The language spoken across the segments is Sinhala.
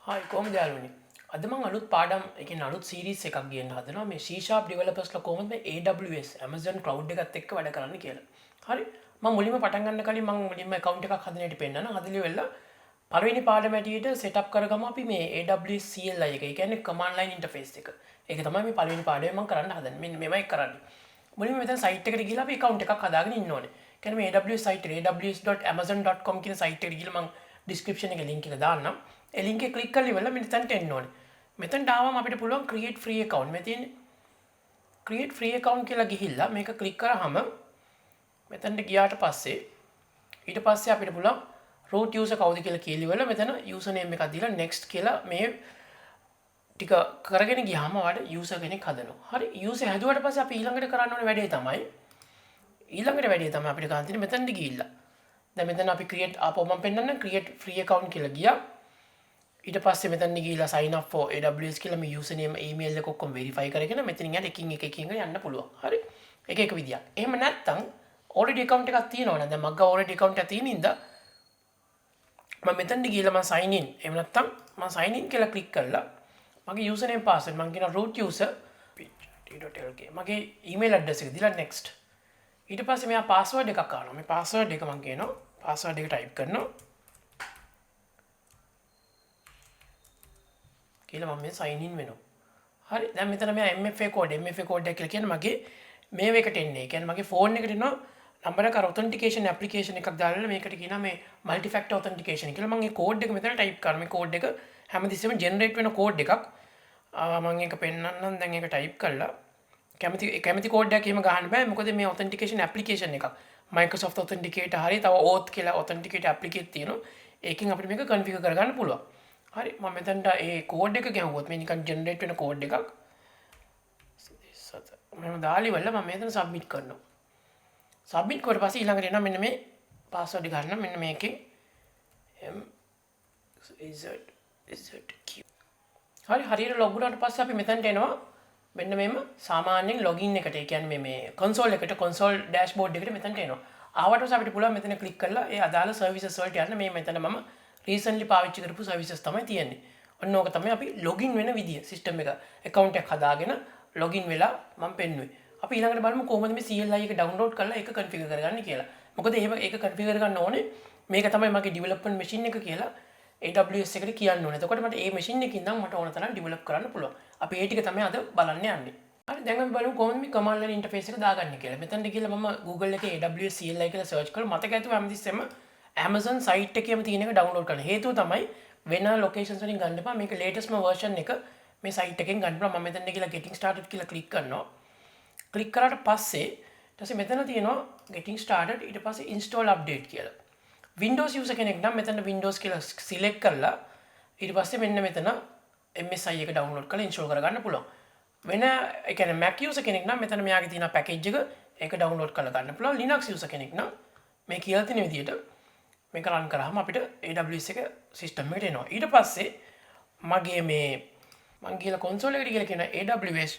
හායි කොහොමද යාළුවනේ? අද මම අලුත් පාඩම් එකකින් අලුත් සීරීස් එකක් ගෙන්න හදනවා මේ C# ඩෙවලොපර්ස්ලා කොහොමද මේ AWS Amazon Cloud එකත් එක්ක වැඩ කරන්න කියලා. හරි. මම මුලින්ම පටන් ගන්න කලින් මම මුලින්ම account එකක් හදන හැටි පෙන්නනවා. හදලි වෙලා පළවෙනි පාඩම ඇටියට setup කරගමු අපි මේ AWS CLI එක. ඒ කියන්නේ command line interface එක. ඒක තමයි මේ පළවෙනි පාඩමේ මම කරන්න හදන්නේ. මෙන්න මේවයි කරන්නේ. මුලින්ම මෙතන site එකට ගිහලා අපි account එකක් හදාගෙන ඉන්න ඕනේ. කියන්නේ මේ AWS site aws.amazon.com කියන site එකට ගිහලා මම description එකේ link එක දාන්නම්. ඒ link එක click කරලා ඉවරලා මෙතනට එන්න ඕනේ. මෙතනට ආවම අපිට පුළුවන් create free account. මේ තියෙන්නේ create free account කියලා ගිහිල්ලා මේක click කරාම මෙතනට ගියාට පස්සේ ඊට පස්සේ අපිට පුළුවන් root user කවුද කියලා කියලා ඉවරලා මෙතන user name එකක් දීලා next කියලා මේ ටික කරගෙන ගියාම ඔයාලට user කෙනෙක් හදනවා. හරි user හැදුවට පස්සේ අපි ඊළඟට කරන්න ඕනේ වැඩේ තමයි අපිට ගන්න තියෙන්නේ මෙතනට ගිහිල්ලා. දැන් මෙතන අපි create ආපහු මම පෙන්නන්න create free account කියලා ගියා. ඊට පස්සේ මෙතන ගිහිලා sign up for AWS කියලා මේ username email එක ඔක්කොම verify කරගෙන මෙතනින් යට එකින් එක යන්න පුළුවන්. හරි. එක එක විදියක්. එහෙම නැත්නම් already account එකක් තියෙනවනේ. දැන් මග්ග already account එකක් තියෙන ඉඳ මම මෙතන ගිහිලා මම sign in. එහෙම නැත්නම් මම sign in කියලා click කරලා මගේ username password මම කියන root user t.lk මගේ email address එක දීලා next. ඊට පස්සේ මෙයා password එකක් අහනවා. මේ password එක මම කියනවා password එක type කරනවා. කියලා මම මේ sign in වෙනවා. හරි. දැන් මෙතන මෙයා MFA code එක කියලා කියන්නේ මගේ මේව එකට එන්නේ. ඒ කියන්නේ මගේ phone එකට එනවා number එක authentication application එකක් දාලා මේකට කියනවා මේ multi factor authentication කියලා. මම මේ code එක මෙතන type කරනවා. මේ code එක හැමතිස්සෙම generate වෙන code එකක්. මම ඒක පෙන්නන්නම්. දැන් ඒක type කළා. කැමති code එකක් එහෙම ගහන්න බෑ. මොකද මේ authentication application එකක්. Microsoft Authenticator හරි තව Auth කියලා authenticator application තියෙනවා. ඒකෙන් අපිට මේක configure කරගන්න පුළුවන්. හරි මම මෙතනට ඒ කෝඩ් එක ගැහුවොත් මේ නිකන් ජෙනරේට් වෙන කෝඩ් එකක් මම දාලා ඉවරලා මම මෙතන සබ්මිට් කරනවා. සබ්මිට් කරලා පස්සේ ඊළඟට එනවා මෙන්න මේ පාස්වර්ඩ් එක ගන්න මෙන්න මේකෙන් MZQ. හරියට ලොග් වුණාට පස්සේ අපි මෙතනට එනවා මෙන්න මේම සාමාන්‍යයෙන් ලොගින් එකට. ඒ කියන්නේ මේ කන්සෝල් එකට කන්සෝල් ඩෑෂ්බෝඩ් එකට මෙතනට එනවා. ආවට පස්සේ අපිට පුළුවන් මෙතන ක්ලික් කරලා ඒ අදාළ සර්විසස් වලට යන්න. මේ මෙතන මම recently පාවිච්චි කරපු services තමයි තියෙන්නේ. ඔන්න ඕක තමයි අපි login වෙන විදිය. system එක account එකක් හදාගෙන login වෙලා මම පෙන්නුවේ. අපි ඊළඟට බලමු කොහොමද මේ CLI එක download කරලා ඒක configure කරගන්නේ කියලා. මොකද එහෙම ඒක configure කරගන්න ඕනේ මේක තමයි මගේ development machine එක කියලා AWS එකට කියන්න ඕනේ. එතකොට මට මේ machine එකකින් ඉඳන් මට ඕන තරම් develop කරන්න පුළුවන්. අපි ඒ ටික තමයි අද බලන්න යන්නේ. හරි දැන් අපි බලමු කොහොමද මේ command line interface එක දාගන්නේ කියලා. මෙතනට ගිහලා මම Google එකේ AWS CLI කියලා search කරලා මතක ඇතුව හැමතිස්සෙම Amazon site එකේම තියෙන එක download කරන්න. හේතුව තමයි වෙන locations වලින් ගන්න එපා. මේක latest version එක මේ site එකෙන් ගන්න පුළුවන්. මම මෙතන ගිහලා getting started කියලා click කරනවා. click කරාට පස්සේ ඊට පස්සේ මෙතන තියෙනවා getting started ඊට පස්සේ install update කියලා. Windows user කෙනෙක් නම් මෙතන Windows කියලා select කරලා ඊට පස්සේ මෙන්න මෙතන MSI එක download කරලා install කරගන්න පුළුවන්. වෙන ඒ කියන්නේ Mac user කෙනෙක් නම් මෙතන මෙයාගේ තියෙන package එක ඒක download කරලා ගන්න පුළුවන්. Linux user කෙනෙක් නම් මේ කියලා තියෙන විදිහට මේක run කරාම අපිට AWS එක system එකට එනවා. ඊට පස්සේ මගේ මේ මම ගිහලා console එකට ගිහලා කියන AWS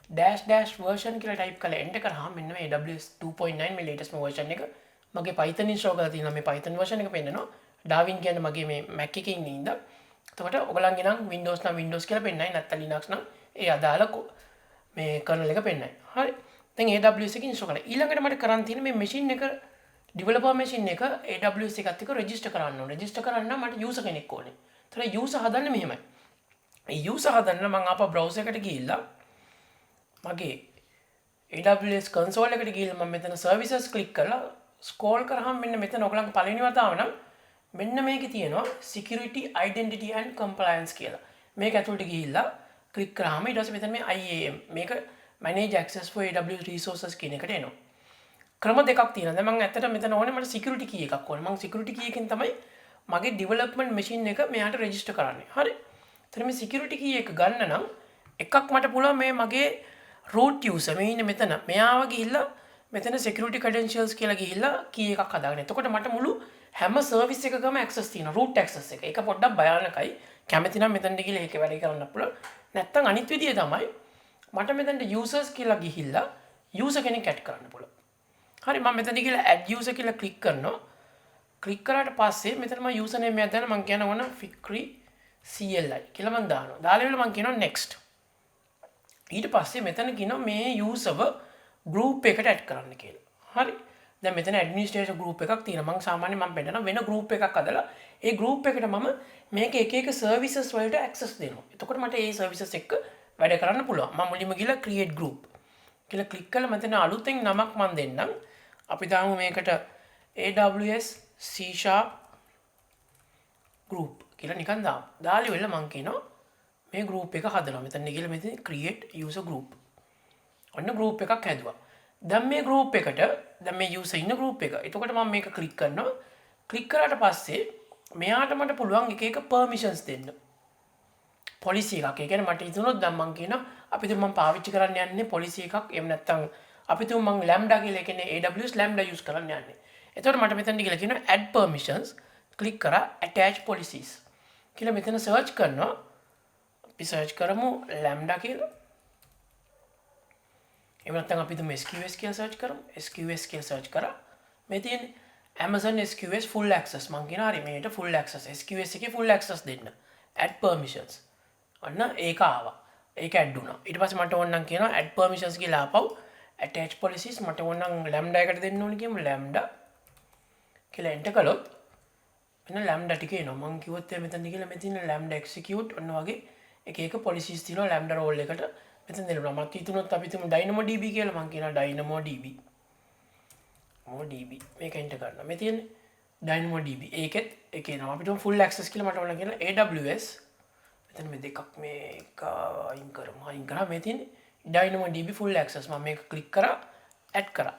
-- version කියලා type කරලා enter කරාම මෙන්න මේ AWS 2.9 මේ latest version එක මගේ Python install කරලා තියෙනවා. මේ Python version එක පෙන්නනවා. Darwin කියන්නේ මගේ මේ Mac එකේ ඉන්න ඉඳන්. එතකොට ඔයගලන්ගේ නම් Windows නම් Windows කියලා පෙන්නයි නැත්නම් Linux නම් ඒ අදාළ මේ kernel එක පෙන්නයි. හරි. දැන් AWS එක install කරලා ඊළඟට මට කරන් තියෙන මේ machine එක developer machine එක AWS එකත් එක්ක register කරන්න ඕනේ. register කරන්න නම් මට user කෙනෙක් ඕනේ. ඒතර user හදන්න මෙහෙමයි. මේ user හදන්න මම ආපහු browser එකට ගිහිල්ලා මගේ AWS console එකට ගිහිල්ලා මම මෙතන services click කරලා scroll කරාම මෙන්න මෙතන ඔයගලන්ගේ පළවෙනි වතාව නම් මෙන්න මේකේ තියෙනවා security identity and compliance කියලා. මේක ඇතුළට ගිහිල්ලා click කරාම ඊට පස්සේ මෙතන මේ IAM මේක manage access for AWS resources කියන එකට එනවා. ක්‍රම දෙකක් තියෙනවා. දැන් මම ඇත්තට මෙතන ඕනේ මට security key එකක් ඕනේ. මම security key එකෙන් තමයි මගේ development machine එක මෙයාට register කරන්නේ. හරි. එතන මේ security key එක ගන්න නම් එකක් මට පුළුවන් මේ මගේ root user මේ ඉන්නේ මෙතන. මෙයාව ගිහිල්ලා මෙතන security credentials කියලා ගිහිල්ලා key එකක් හදාගන්න. එතකොට මට මුළු හැම service එකකම access තියෙනවා. root access එක. ඒක පොඩ්ඩක් භයානකයි. කැමති නම් මෙතනට ගිහිල්ලා ඒක වැඩේ කරන්න පුළුවන්. නැත්තම් අනිත් විදිය තමයි මට මෙතනට users කියලා ගිහිල්ලා user කෙනෙක් add කරන්න පුළුවන්. හරි මම මෙතන ගිහලා add user කියලා click කරනවා. click කරාට පස්සේ මෙතන මම user name එකක් දාලා මම කියනවා Fikri CLI කියලා මම දානවා. දාලා ඉවරලා මම කියනවා next. ඊට පස්සේ මෙතන කියනවා මේ userව group එකට add කරන්න කියලා. හරි. දැන් මෙතන administrator group එකක් තියෙනවා. මම සාමාන්‍යයෙන් මම බෙදනවා වෙන group එකක් අදලා ඒ group එකට මම මේක එක services වලට access දෙනවා. එතකොට මට ඒ services එක්ක වැඩ කරන්න පුළුවන්. මම මුලින්ම ගිහලා create group කියලා click කළා. මෙතන අලුතෙන් නමක් මම දෙන්නම්. අපි දාමු මේකට AWS C# group කියලා නිකන් දාමු. දාලා ඉවරලා මම කියනවා මේ group එක හදනවා. මෙතන ගිහලා මෙතන create user group. ඔන්න group එකක් හැදුවා. දැන් මේ group එකට දැන් මේ user ඉන්න group එක. එතකොට මම මේක click කරනවා. click කරාට පස්සේ මෙයාට මට පුළුවන් එක permissions දෙන්න. policy එකක්. ඒ කියන්නේ මට හිතුනොත් දැන් මම කියනවා අපි තුමු මම පාවිච්චි කරන්න යන්නේ policy එකක්. එහෙම නැත්නම් අපි තුමු මම lambda කියලා ඒ කියන්නේ AWS lambda use කරන්න යන්නේ. එතකොට මට මෙතන ගිහලා කියනවා add permissions click කරා attach policies කියලා මෙතන search කරනවා. අපි search කරමු lambda කියලා. එහෙම නැත්නම් අපි තුමු SQS කියලා search කරමු. SQS කියලා search කරා. මේ තියෙන්නේ Amazon SQS full access. මම කියනවා හරි මේකට full access SQS එකේ full access දෙන්න. add permissions. ඔන්න ඒක ආවා. ඒක add වුණා. ඊට පස්සේ මට ඕන නම් කියනවා add permissions කියලා ආපහු attach policies මට ඕන නම් lambda එකට දෙන්න ඕනේ කියමු lambda කියලා enter කළොත් එන්න lambda ටික එනවා. මම කිව්වොත් මෙතන කියලා මෙතන lambda execute ඔන්න වගේ එක policies තියෙනවා lambda role එකට. මෙතන දෙනවා. මම හිතුනොත් අපි තුමු DynamoDB කියලා මම කියනවා DynamoDB. DB මේක enter කරනවා. මේ තියෙන්නේ DynamoDB. ඒකෙත් ඒක එනවා. අපිට full access කියලා මට ඕන කියලා AWS මෙතන මේ දෙකක් මේක අයින් කරමු. අයින් කරා මේ තියෙන්නේ DynamoDB full access. මම මේක click කරා add කරා.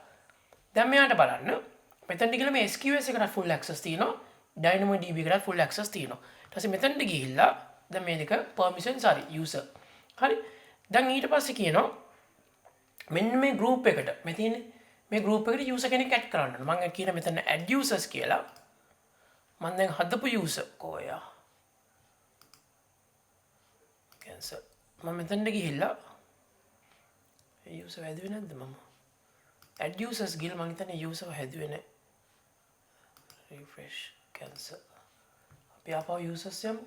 දැන් මෙයාට බලන්න මෙතනට ගිහලා මේ SQS එකට full access තියෙනවා. DynamoDB එකට full access තියෙනවා. ඊට පස්සේ මෙතනට ගිහිල්ලා දැන් මේ දෙක permissions හරි user. හරි. දැන් ඊට පස්සේ කියනවා මෙන්න මේ group එකට මේ තියෙන්නේ මේ group එකට user කෙනෙක් add කරන්න ඕන. මම කියන මෙතන add users කියලා. මම දැන් හදපු user කොයා. cancel. මම මෙතනට ගිහිල්ලා user හැදුවේ නැද්ද මම? add users ගිහලා මම හිතන්නේ user හැදුවේ නැහැ. refresh cancel. අපි ආපහු users යමු.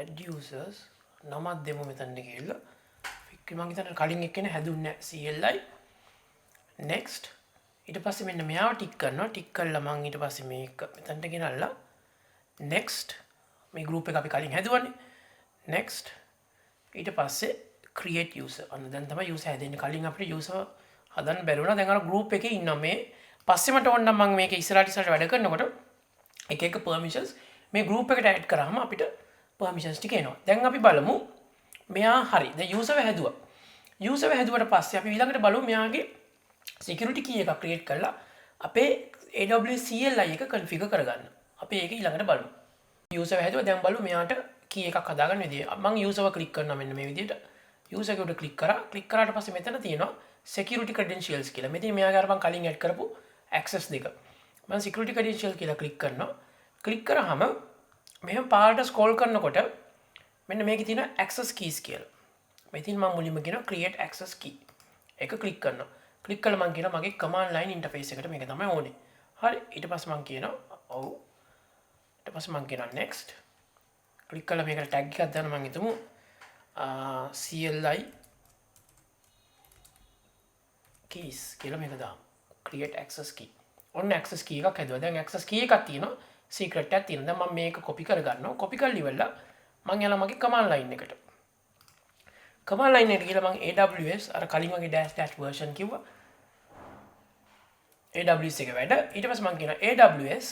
add users නමක් දෙමු මෙතනට ගිහිල්ලා. මම හිතන්නේ කලින් එක්කනේ හැදුන්නේ CLI next ඊට පස්සේ මෙන්න මෙයාව ටික් කරනවා ටික් කළා මම ඊට පස්සේ මේක මෙතනට ගෙනල්ලා next මේ group එක අපි කලින් හැදුවනේ next ඊට පස්සේ create user අන්න දැන් තමයි user හැදෙන්නේ කලින් අපිට user හදන්න බැරි වුණා දැන් අර group එකේ ඉන්නවා මේ පස්සේ මට ඕන නම් මම මේක ඉස්සරහට වැඩ කරනකොට එක permissions මේ group එකට add කරාම අපිට permissions ටික එනවා දැන් අපි බලමු මෙයා හරි දැන් user හැදුවා user හැදුවට පස්සේ අපි ඊළඟට බලමු මෙයාගේ security key එකක් create කරලා අපේ AWS CLI එක configure කරගන්න. අපි ඒක ඊළඟට බලමු. user හැදුවා දැන් බලමු මෙයාට key එකක් හදාගන්න විදිය. මම userව click කරනවා මෙන්න මේ විදියට. user එකට click කරා. click කරාට පස්සේ මෙතන තියෙනවා security credentials කියලා. මෙතන මෙයාගේ අර මම කලින් add කරපු access දෙක. මම security credentials කියලා click කරනවා. click කරාම මෙහෙම පාරට scroll කරනකොට මෙන්න මේකේ තියෙන access keys කියලා. මෙතින් මම මුලින්ම කියනවා create access key. ඒක click කරනවා. click කළා මම කියනවා මගේ command line interface එකට මේක තමයි ඕනේ. හරි. ඊට පස්සේ මම කියනවා ඔව්. ඊට පස්සේ මම කියනවා next. click කළා මේකට tag එකක් දාන්න මම හිතමු CLI keys කියලා මේක දාමු. create access key. ඔන්න access key එකක් හැදුවා. දැන් access key එකක් තියෙනවා. secret එකක් තියෙනවා. දැන් මම මේක copy කරගන්නවා. copy කරලා ඉවරලා මම යනවා මගේ command line එකට. command line එකට ගිහලා මම AWS අර කලින් වගේ dash version කිව්වා. AWS එක වැඩ. ඊට පස්සේ මම කියනවා AWS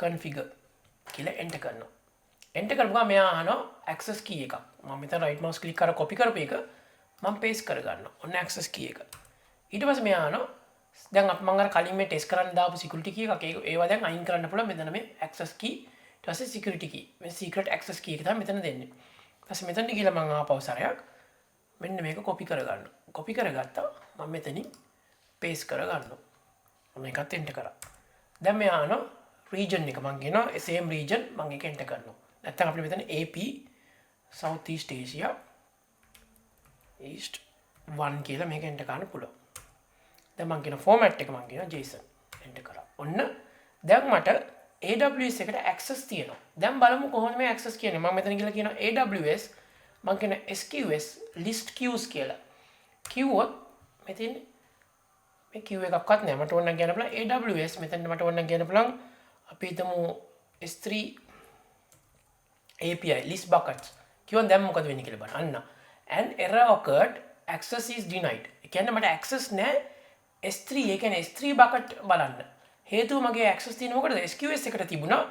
configure කියලා enter කරනවා. enter කරපුවා මෙයා අහනවා access key එකක්. මම මෙතන right mouse click කරලා copy කරපු එක මම paste කරගන්නවා. ඔන්න access key එක. ඊට පස්සේ මෙයා අහනවා දැන් මම අර කලින් මේ test කරන්න දාපු security key එකක් ඒවා දැන් අයින් කරන්න පුළුවන් මෙතන මේ access key ඊට පස්සේ security key මේ secret access key එක තමයි මෙතන දෙන්නේ. ඊට පස්සේ මෙතනට ගිහලා මම ආපහු සරයක් මෙන්න මේක copy කරගන්නවා. copy කරගත්තා මම මෙතනින් paste කරගන්නවා. මම එකත් enter කරා. දැන් මෙයා අහනවා region එක මම කියනවා same region මම ඒක enter කරනවා. නැත්නම් අපිට මෙතන AP South East Asia East 1 කියලා මේක enter කරන්න පුළුවන්. දැන් මම කියන format එක මම කියනවා JSON enter කරා. ඔන්න දැන් මට AWS එකට access තියෙනවා. දැන් බලමු කොහොමද මේ access කියන්නේ. මම මෙතන ගිහලා කියනවා AWS මම කියන SQS list queues කියලා. කිව්වොත් මෙතන මේ queue එකක්වත් නැහැ. මට ඕන නම් කියන්න පුළුවන් AWS මෙතන මට ඕන නම් කියන්න පුළුවන් අපි හිතමු S3 API list buckets. කියවන දැන් මොකද වෙන්නේ කියලා බලන්න. අන්න. And error occurred access is denied. ඒ කියන්නේ මට access නැහැ S3 ඒ කියන්නේ S3 bucket බලන්න. හේතුව මගේ access තියෙන මොකටද? SQS එකට තිබුණා.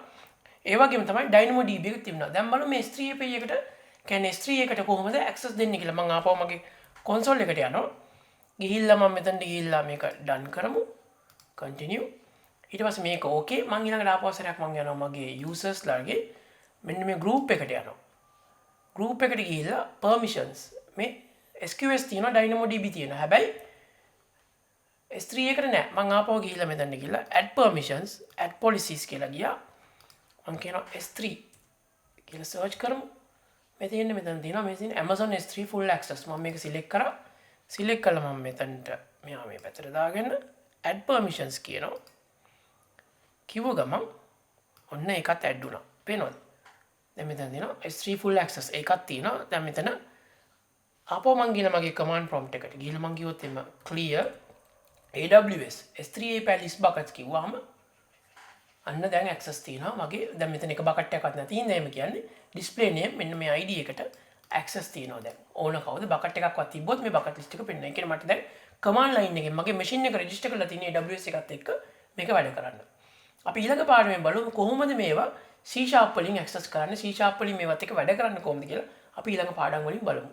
ඒ වගේම තමයි DynamoDB එක තිබුණා. දැන් බලමු මේ S3 API එකට කියන්නේ S3 එකට කොහොමද access දෙන්නේ කියලා. මම ආපහු මගේ console එකට යනවා. ගිහිල්ලා මම මෙතනට ගිහිල්ලා මේක done කරමු. continue. ඊට පස්සේ මේක okay. මම ඊළඟට ආපහු සරයක් මම යනවා මගේ users ලාගේ මෙන්න මේ group එකට යනවා. group එකට ගිහිල්ලා permissions මේ SQS තියෙනවා DynamoDB තියෙනවා. හැබැයි S3 එකට නෑ. මම ආපහු ගිහිල්ලා මෙතන ගිහිල්ලා add permissions add policies කියලා ගියා. මම කියනවා S3 කියලා search කරමු. මෙතන තියෙනවා මේ තියෙන Amazon S3 full access. මම මේක select කරා. select කළා මම මෙතනට මෙහා මේ පැත්තට දාගෙන add permissions කියනවා. කිව්ව ගමන් ඔන්න ඒකත් add වුණා. පේනවද? දැන් මෙතන තියෙනවා S3 full access එකක් තියෙනවා. දැන් මෙතන ආපහු මම ගිහලා මගේ command prompt එකට ගිහලා මම කිව්වොත් එම clear AWS S3 API list buckets කිව්වහම අන්න දැන් access තියෙනවා මගේ. දැන් මෙතන එක bucket එකක්වත් නැති හින්දා එහෙම කියන්නේ display name මෙන්න මේ ID එකට access තියෙනවා දැන්. ඕන කවුද bucket එකක්වත් තිබ්බොත් මේ bucket list එක පෙන්නනවා. ඒ කියන්නේ මට දැන් command line එකෙන් මගේ machine එක register කරලා තියෙන AWS එකත් එක්ක මේක වැඩ කරන්න. අපි ඊළඟ පාඩමෙන් බලමු කොහොමද මේවා C# වලින් access කරන්නේ C# වලින් මේවත් එක්ක වැඩ කරන්න කොහොමද කියලා අපි ඊළඟ පාඩම් වලින් බලමු.